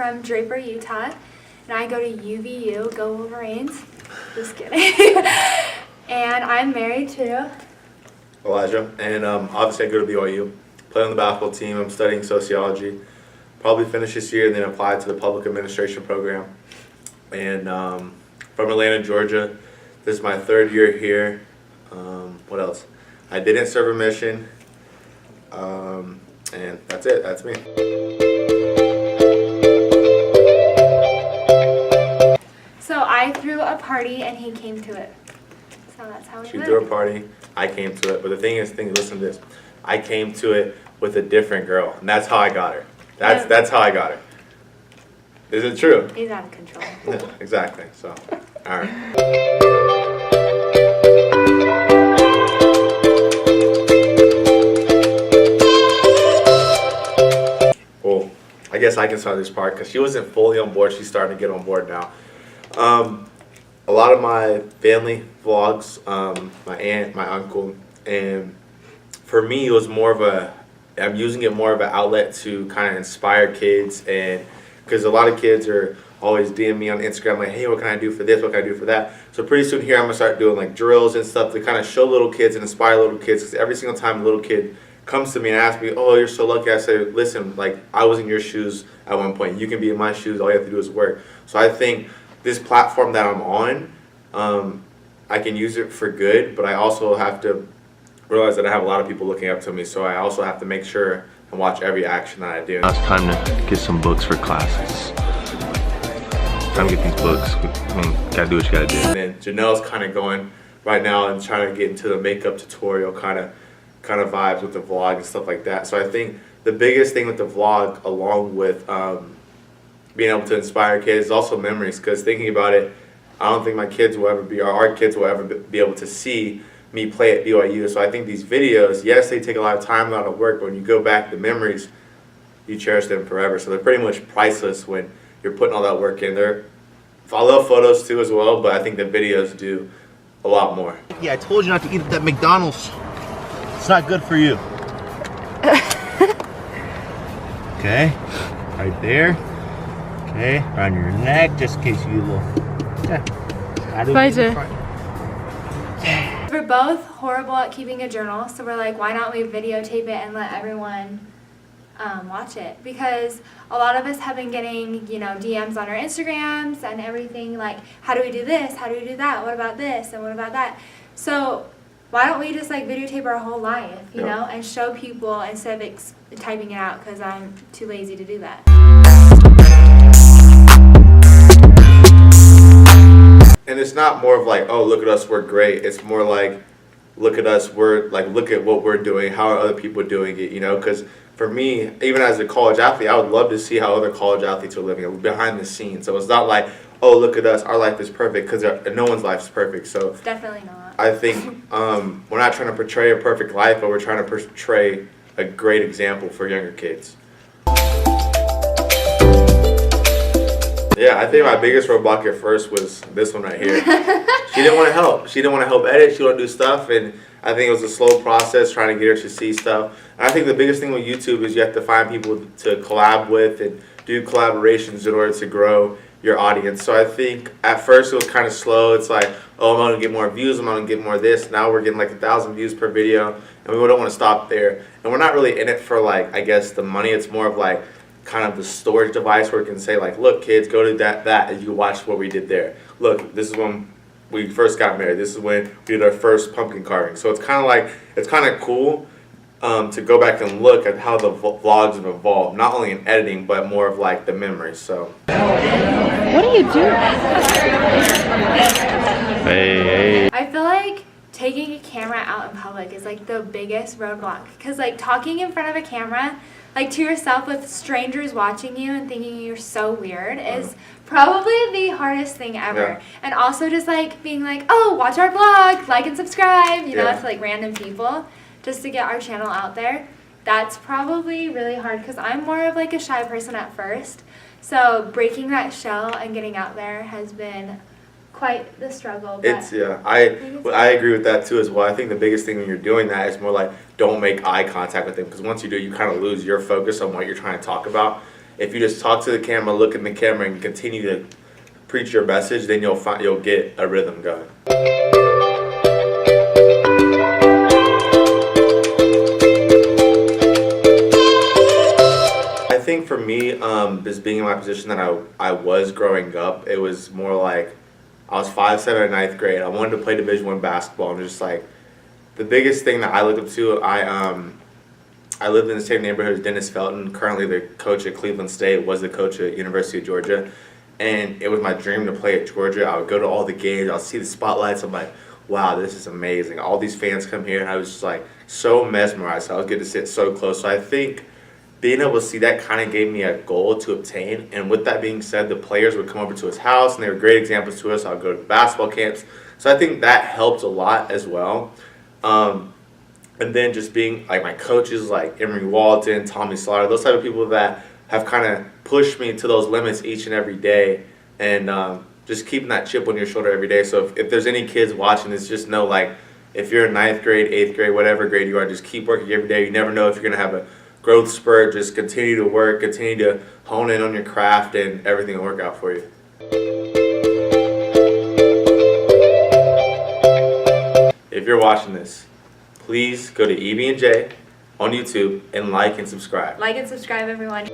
from Draper, Utah, and I go to UVU, go Wolverines. Just kidding. And I'm married to Elijah, and obviously I go to BYU, play on the basketball team. I'm studying sociology. Probably finish this year and then apply to the public administration program. And from Atlanta, Georgia. This is my 3rd year here. What else? I didn't serve a mission. And that's it. That's me. So I threw a party and he came to it. So that's how we She met. threw a party. I came to it. But the thing is, listen to this. I came to it with a different girl, and that's how I got her. That's how I got her. Is it true? He's out of control. Yeah, exactly. So, all right. Well, I guess I can start this part because she wasn't fully on board. She's starting to get on board now. A lot of my family vlogs, my aunt, my uncle, and for me it was more of I'm using it more of an outlet to kind of inspire kids, and because a lot of kids are always DM me on Instagram like, hey, what can I do for this, what can I do for that? So pretty soon here I'm going to start doing like drills and stuff to kind of show little kids and inspire little kids, because every single time a little kid comes to me and asks me, oh, you're so lucky, I say, listen, like I was in your shoes at one point, you can be in my shoes, all you have to do is work. So I think this platform that I'm on, I can use it for good, but I also have to realize that I have a lot of people looking up to me, so I also have to make sure and watch every action that I do. Now it's time to get some books for classes. Time to get these books. I mean, gotta do what you gotta do. And then Janelle's kind of going right now and trying to get into the makeup tutorial kind of vibes with the vlog and stuff like that. So I think the biggest thing with the vlog, along with being able to inspire kids, is also memories. Because thinking about it, I don't think my kids will ever be, or our kids will ever be able to see me play at BYU. So I think these videos, yes, they take a lot of time, a lot of work, but when you go back, the memories, you cherish them forever. So they're pretty much priceless when you're putting all that work in. I love photos too as well, but I think the videos do a lot more. Yeah, I told you not to eat at that McDonald's. It's not good for you. Okay, right there. Okay, around your neck, just in case you little. Yeah. We're both horrible at keeping a journal, so we're like, why not we videotape it and let everyone watch it? Because a lot of us have been getting, you know, DMs on our Instagrams and everything like, how do we do this? How do we do that? What about this? And what about that? So why don't we just like videotape our whole life, you know, and show people instead of typing it out, because I'm too lazy to do that. And it's not more of like, oh, look at us, we're great. It's more like, look at us, look at what we're doing, how are other people doing it, you know? Because for me, even as a college athlete, I would love to see how other college athletes are living behind the scenes. So it's not like, oh, look at us, our life is perfect, because no one's life is perfect. So It's definitely not. I think we're not trying to portray a perfect life, but we're trying to portray a great example for younger kids. Yeah, I think my biggest roadblock at first was this one right here. She didn't want to help. She didn't want to help edit. She wanted to do stuff, and I think it was a slow process trying to get her to see stuff. And I think the biggest thing with YouTube is you have to find people to collab with and do collaborations in order to grow your audience. So I think at first it was kind of slow. It's like, oh, I'm going to get more views. I'm going to get more of this. Now we're getting like 1,000 views per video, and we don't want to stop there. And we're not really in it for, like, I guess, the money. It's more of like kind of the storage device where it can say like, look kids, go to that and you watch what we did there. Look, this is when we first got married. This is when we did our first pumpkin carving. So it's kind of like, it's kind of cool to go back and look at how the vlogs have evolved, not only in editing but more of like the memories. So what do you do? Hey. I feel like taking a camera out in public is like the biggest roadblock, because like talking in front of a camera, like to yourself with strangers watching you and thinking you're so weird, is probably the hardest thing ever. Yeah. And also just like being like, oh, watch our vlog, like and subscribe, you know, Yeah. to like random people just to get our channel out there. That's probably really hard, because I'm more of like a shy person at first. So breaking that shell and getting out there has been quite the struggle. But it's, yeah, I agree with that too as well. I think the biggest thing when you're doing that is more like, don't make eye contact with them, because once you do, you kind of lose your focus on what you're trying to talk about. if you just talk to the camera, look in the camera, and continue to preach your message, then you'll get a rhythm going. I think for me, just being in my position that I was growing up, it was more like I was 5'7" in ninth grade. I wanted to play Division I basketball. I'm just like, the biggest thing that I looked up to, I lived in the same neighborhood as Dennis Felton, currently the coach at Cleveland State, was the coach at University of Georgia. And it was my dream to play at Georgia. I would go to all the games. I would see the spotlights. I'm like, wow, this is amazing. All these fans come here. And I was just like so mesmerized. I was getting to sit so close. So I think being able to see that kind of gave me a goal to obtain. And with that being said, the players would come over to his house, and they were great examples to us. I would go to basketball camps. So I think that helped a lot as well. And then just being like my coaches like Emory Walton, Tommy Slaughter, those type of people that have kind of pushed me to those limits each and every day. And just keeping that chip on your shoulder every day. So if there's any kids watching this, just know, like, if you're in ninth grade, 8th grade, whatever grade you are, just keep working every day. You never know if you're going to have a growth spurt. Just continue to work, continue to hone in on your craft, and everything will work out for you. If you're watching this, please go to EB&J on YouTube and like and subscribe. Like and subscribe, everyone.